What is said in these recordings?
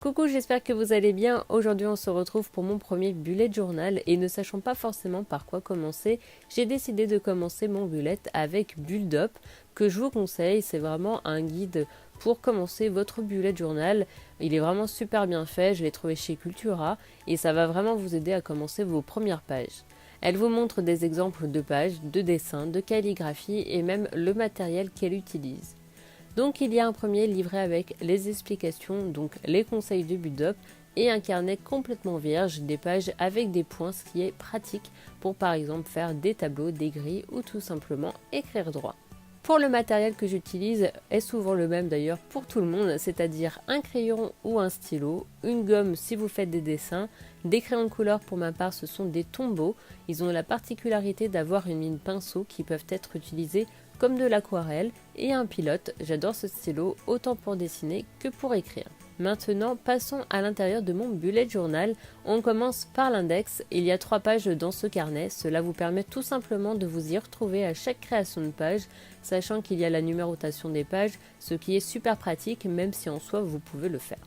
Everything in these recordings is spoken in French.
Coucou, j'espère que vous allez bien. Aujourd'hui, on se retrouve pour mon premier bullet journal et ne sachant pas forcément par quoi commencer, j'ai décidé de commencer mon bullet avec Build Up que je vous conseille. C'est vraiment un guide pour commencer votre bullet journal. Il est vraiment super bien fait, je l'ai trouvé chez Cultura et ça va vraiment vous aider à commencer vos premières pages. Elle vous montre des exemples de pages, de dessins, de calligraphie et même le matériel qu'elle utilise. Donc il y a un premier livret avec les explications, donc les conseils de Build Up et un carnet complètement vierge, des pages avec des points, ce qui est pratique pour par exemple faire des tableaux, des grilles ou tout simplement écrire droit. Pour le matériel que j'utilise est souvent le même d'ailleurs pour tout le monde, c'est-à-dire un crayon ou un stylo, une gomme si vous faites des dessins, des crayons de couleur pour ma part ce sont des Tombow, ils ont la particularité d'avoir une ligne pinceau qui peuvent être utilisés comme de l'aquarelle et un pilote, j'adore ce stylo autant pour dessiner que pour écrire. Maintenant, passons à l'intérieur de mon bullet journal. On commence par l'index. Il y a 3 pages dans ce carnet. Cela vous permet tout simplement de vous y retrouver à chaque création de page, sachant qu'il y a la numérotation des pages, ce qui est super pratique, même si en soi vous pouvez le faire.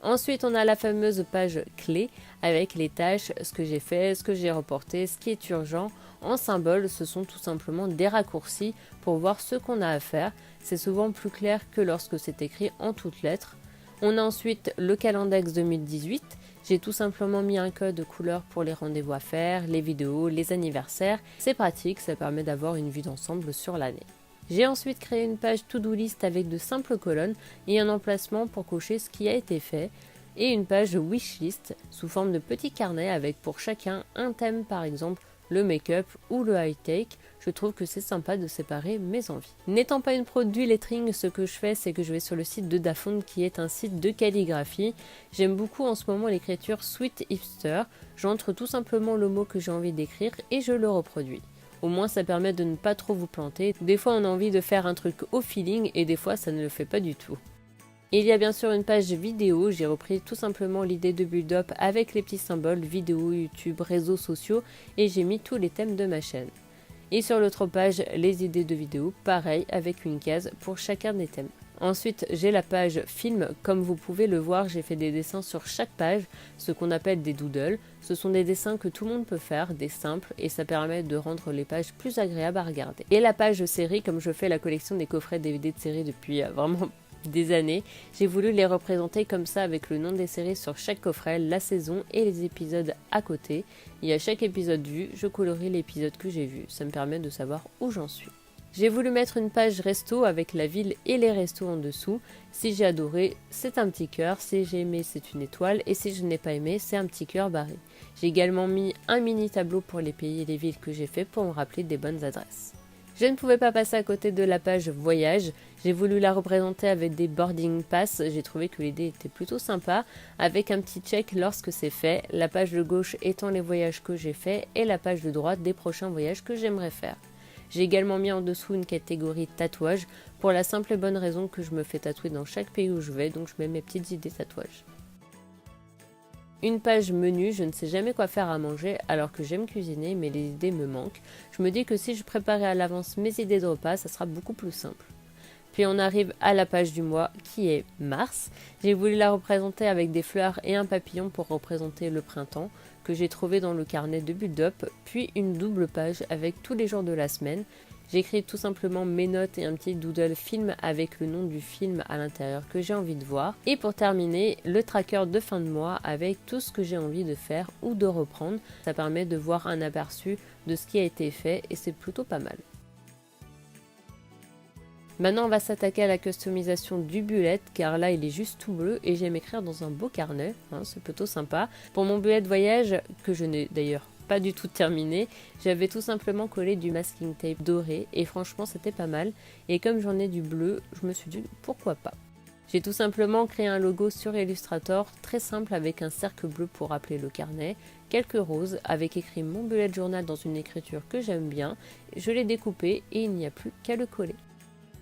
Ensuite, on a la fameuse page clé avec les tâches, ce que j'ai fait, ce que j'ai reporté, ce qui est urgent. En symbole, ce sont tout simplement des raccourcis pour voir ce qu'on a à faire. C'est souvent plus clair que lorsque c'est écrit en toutes lettres. On a ensuite le Calendex 2018. J'ai tout simplement mis un code couleur pour les rendez-vous à faire, les vidéos, les anniversaires. C'est pratique, ça permet d'avoir une vue d'ensemble sur l'année. J'ai ensuite créé une page to-do list avec de simples colonnes et un emplacement pour cocher ce qui a été fait et une page wishlist sous forme de petits carnets avec pour chacun un thème, par exemple le make-up ou le high-tech. Je trouve que c'est sympa de séparer mes envies. N'étant pas une pro du lettering, ce que je fais c'est que je vais sur le site de Dafont qui est un site de calligraphie. J'aime beaucoup en ce moment l'écriture Sweet Hipster. J'entre tout simplement le mot que j'ai envie d'écrire et je le reproduis. Au moins ça permet de ne pas trop vous planter. Des fois on a envie de faire un truc au feeling et des fois ça ne le fait pas du tout. Il y a bien sûr une page vidéo, j'ai repris tout simplement l'idée de Build Up avec les petits symboles vidéo, YouTube, réseaux sociaux et j'ai mis tous les thèmes de ma chaîne. Et sur l'autre page, les idées de vidéos, pareil avec une case pour chacun des thèmes. Ensuite, j'ai la page film. Comme vous pouvez le voir, j'ai fait des dessins sur chaque page, ce qu'on appelle des doodles. Ce sont des dessins que tout le monde peut faire, des simples, et ça permet de rendre les pages plus agréables à regarder. Et la page série, comme je fais la collection des coffrets DVD de série depuis vraiment des années, j'ai voulu les représenter comme ça avec le nom des séries sur chaque coffret, la saison et les épisodes à côté. Et à chaque épisode vu, je colorie l'épisode que j'ai vu. Ça me permet de savoir où j'en suis. J'ai voulu mettre une page resto avec la ville et les restos en dessous. Si j'ai adoré, c'est un petit cœur. Si j'ai aimé, c'est une étoile. Et si je n'ai pas aimé, c'est un petit cœur barré. J'ai également mis un mini tableau pour les pays et les villes que j'ai fait pour me rappeler des bonnes adresses. Je ne pouvais pas passer à côté de la page voyage. J'ai voulu la représenter avec des boarding pass. J'ai trouvé que l'idée était plutôt sympa, avec un petit check lorsque c'est fait. La page de gauche étant les voyages que j'ai faits et la page de droite des prochains voyages que j'aimerais faire. J'ai également mis en dessous une catégorie tatouage pour la simple et bonne raison que je me fais tatouer dans chaque pays où je vais, donc je mets mes petites idées tatouage. Une page menu, je ne sais jamais quoi faire à manger alors que j'aime cuisiner mais les idées me manquent. Je me dis que si je préparais à l'avance mes idées de repas, ça sera beaucoup plus simple. Puis on arrive à la page du mois qui est mars. J'ai voulu la représenter avec des fleurs et un papillon pour représenter le printemps que j'ai trouvé dans le carnet de Build Up, puis une double page avec tous les jours de la semaine. J'écris tout simplement mes notes et un petit doodle film avec le nom du film à l'intérieur que j'ai envie de voir. Et pour terminer, le tracker de fin de mois avec tout ce que j'ai envie de faire ou de reprendre. Ça permet de voir un aperçu de ce qui a été fait et c'est plutôt pas mal. Maintenant on va s'attaquer à la customisation du bullet car là il est juste tout bleu et j'aime écrire dans un beau carnet, c'est plutôt sympa. Pour mon bullet voyage, que je n'ai d'ailleurs pas du tout terminé, j'avais tout simplement collé du masking tape doré et franchement c'était pas mal. Et comme j'en ai du bleu, je me suis dit pourquoi pas. J'ai tout simplement créé un logo sur Illustrator très simple avec un cercle bleu pour rappeler le carnet, quelques roses avec écrit mon bullet journal dans une écriture que j'aime bien. Je l'ai découpé et il n'y a plus qu'à le coller.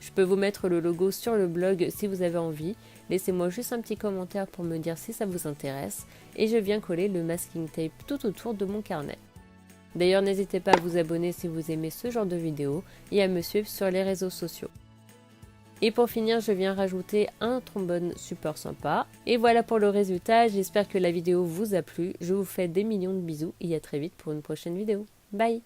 Je peux vous mettre le logo sur le blog si vous avez envie. Laissez-moi juste un petit commentaire pour me dire si ça vous intéresse. Et je viens coller le masking tape tout autour de mon carnet. D'ailleurs, n'hésitez pas à vous abonner si vous aimez ce genre de vidéos et à me suivre sur les réseaux sociaux. Et pour finir, je viens rajouter un trombone super sympa. Et voilà pour le résultat, j'espère que la vidéo vous a plu. Je vous fais des millions de bisous et à très vite pour une prochaine vidéo. Bye!